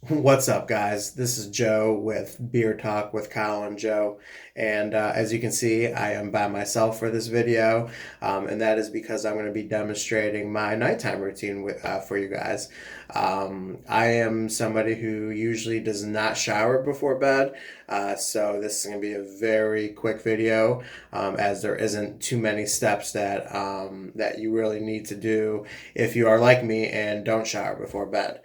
What's up, guys? This is Joe with Beer Talk with Kyle and Joe. And as you can see, I am by myself for this video. And that is because I'm going to be demonstrating my nighttime routine for you guys. I am somebody who usually does not shower before bed. So this is going to be a very quick video, as there isn't too many steps that you really need to do if you are like me and don't shower before bed.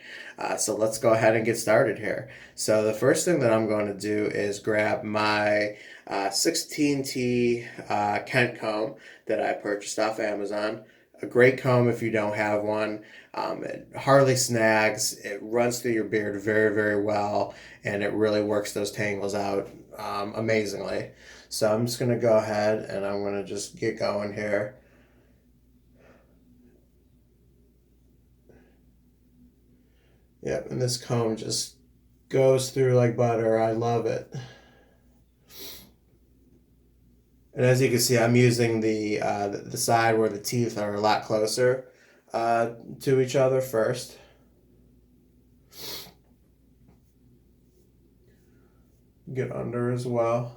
So let's go ahead and get started here. So the first thing that I'm going to do is grab my 16T Kent comb that I purchased off Amazon. A great comb if you don't have one. It hardly snags. It runs through your beard very, very well, and it really works those tangles out amazingly. So I'm just going to go ahead and I'm going to just get going here. Yep, and this comb just goes through like butter. I love it. And as you can see, I'm using the side where the teeth are a lot closer to each other first. Get under as well.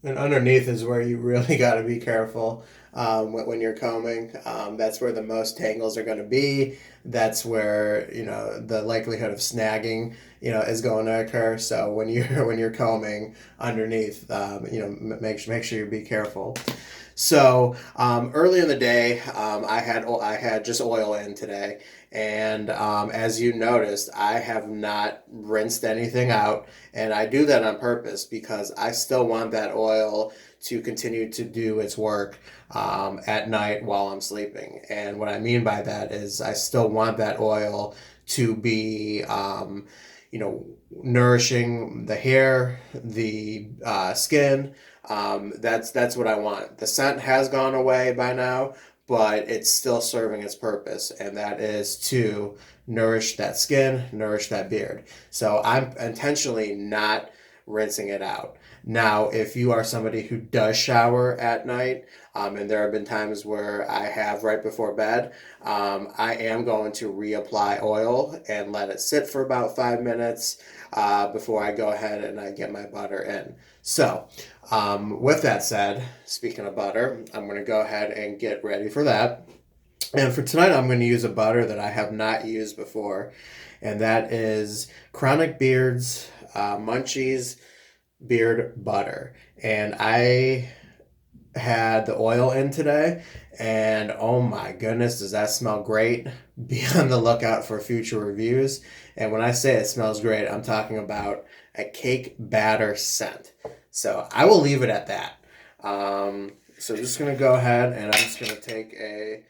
And underneath is where you really got to be careful when you're combing. That's where the most tangles are going to be. That's where the likelihood of snagging is going to occur. So when you're when you're combing underneath, make sure you be careful. So early in the day, I had just oil in today, and as you noticed, I have not rinsed anything out, and I do that on purpose because I still want that oil to continue to do its work at night while I'm sleeping. And what I mean by that is I still want that oil to be nourishing the hair, the skin. That's what I want. The scent has gone away by now, but it's still serving its purpose, and that is to nourish that skin, nourish that beard. So I'm intentionally not rinsing it out. Now, if you are somebody who does shower at night, and there have been times where I have right before bed, I am going to reapply oil and let it sit for about 5 minutes before I go ahead and I get my butter in. So, with that said, speaking of butter, I'm going to go ahead and get ready for that. And for tonight, I'm going to use a butter that I have not used before, and that is Chronic Beards Munchies Beard Butter. And I had the oil in today, and oh my goodness, does that smell great. Be on the lookout for future reviews. And when I say it smells great, I'm talking about a cake batter scent. So I will leave it at that. So I'm just going to go ahead and I'm just going to take a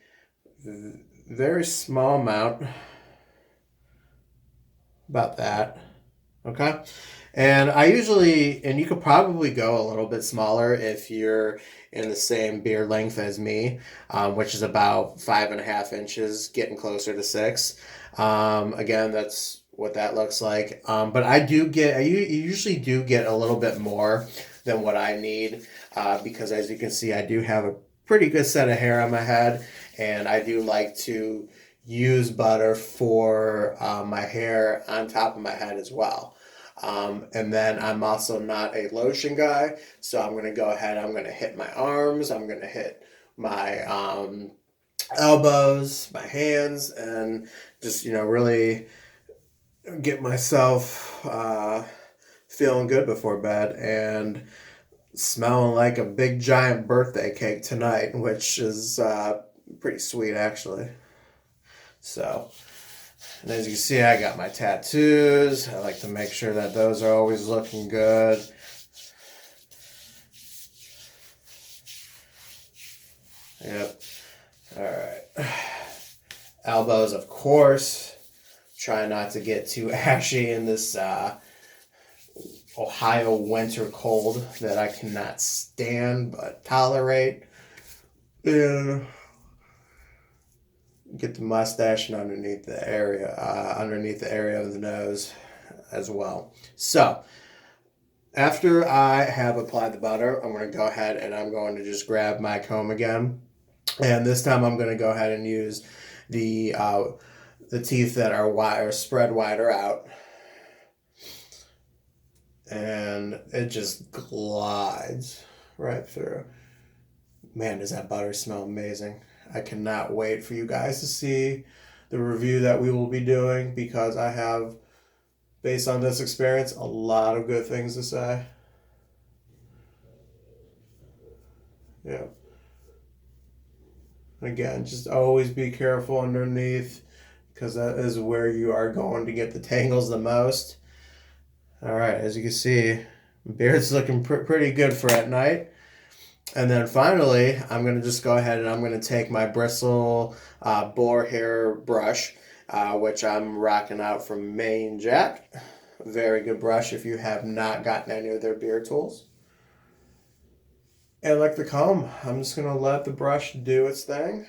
very small amount, about that. Okay. And I usually, and you could probably go a little bit smaller if you're in the same beard length as me, which is about 5.5 inches, getting closer to 6. Again, that's what that looks like. But I usually do get a little bit more than what I need, because as you can see, I do have a pretty good set of hair on my head, and I do like to use butter for my hair on top of my head as well. And then I'm also not a lotion guy, so I'm going to go ahead. I'm going to hit my arms. I'm going to hit my elbows, my hands, and just, really get myself feeling good before bed and smelling like a big giant birthday cake tonight, which is pretty sweet actually. So, and as you can see, I got my tattoos. I like to make sure that those are always looking good. Yep. All right. Elbows, of course. Try not to get too ashy in this Ohio winter cold that I cannot stand but tolerate. And get the mustache and underneath the area of the nose as well. So after I have applied the butter, I'm going to go ahead and I'm going to just grab my comb again, And this time I'm going to go ahead and use the teeth that are wide or spread wider out. And it just glides right through. Man, does that butter smell amazing. I cannot wait for you guys to see the review that we will be doing, because I have, based on this experience, a lot of good things to say. Yeah. Again, just always be careful underneath, because that is where you are going to get the tangles the most. All right, as you can see, beard's looking pretty good for at night. And then finally, I'm going to just go ahead and I'm going to take my bristle boar hair brush, which I'm rocking out from Maine Jack. Very good brush if you have not gotten any of their beard tools. And like the comb, I'm just going to let the brush do its thing.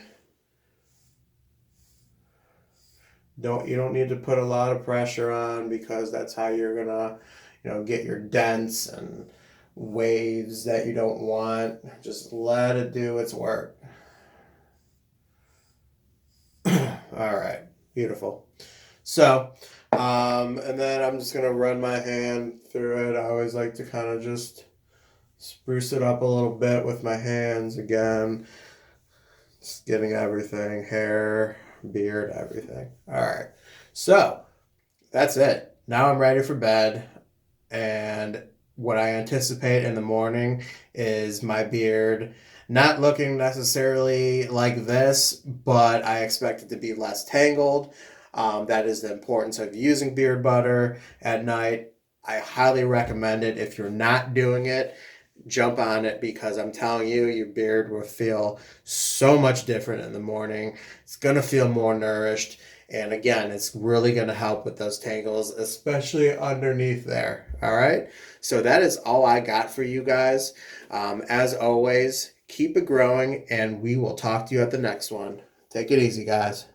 You don't need to put a lot of pressure on, because that's how you're going to, get your dents and waves that you don't want. Just let it do its work. All right, beautiful. So, and then I'm just gonna run my hand through it. I always like to kind of just spruce it up a little bit with my hands again. Just getting everything, hair, beard, everything. All right, so that's it. Now I'm ready for bed, and what I anticipate in the morning is my beard not looking necessarily like this, but I expect it to be less tangled. That is the importance of using beard butter at night. I highly recommend it. If you're not doing it, jump on it, because I'm telling you, your beard will feel so much different in the morning. It's going to feel more nourished. And again, it's really going to help with those tangles, especially underneath there. All right. So that is all I got for you guys. As always, keep it growing, and we will talk to you at the next one. Take it easy, guys.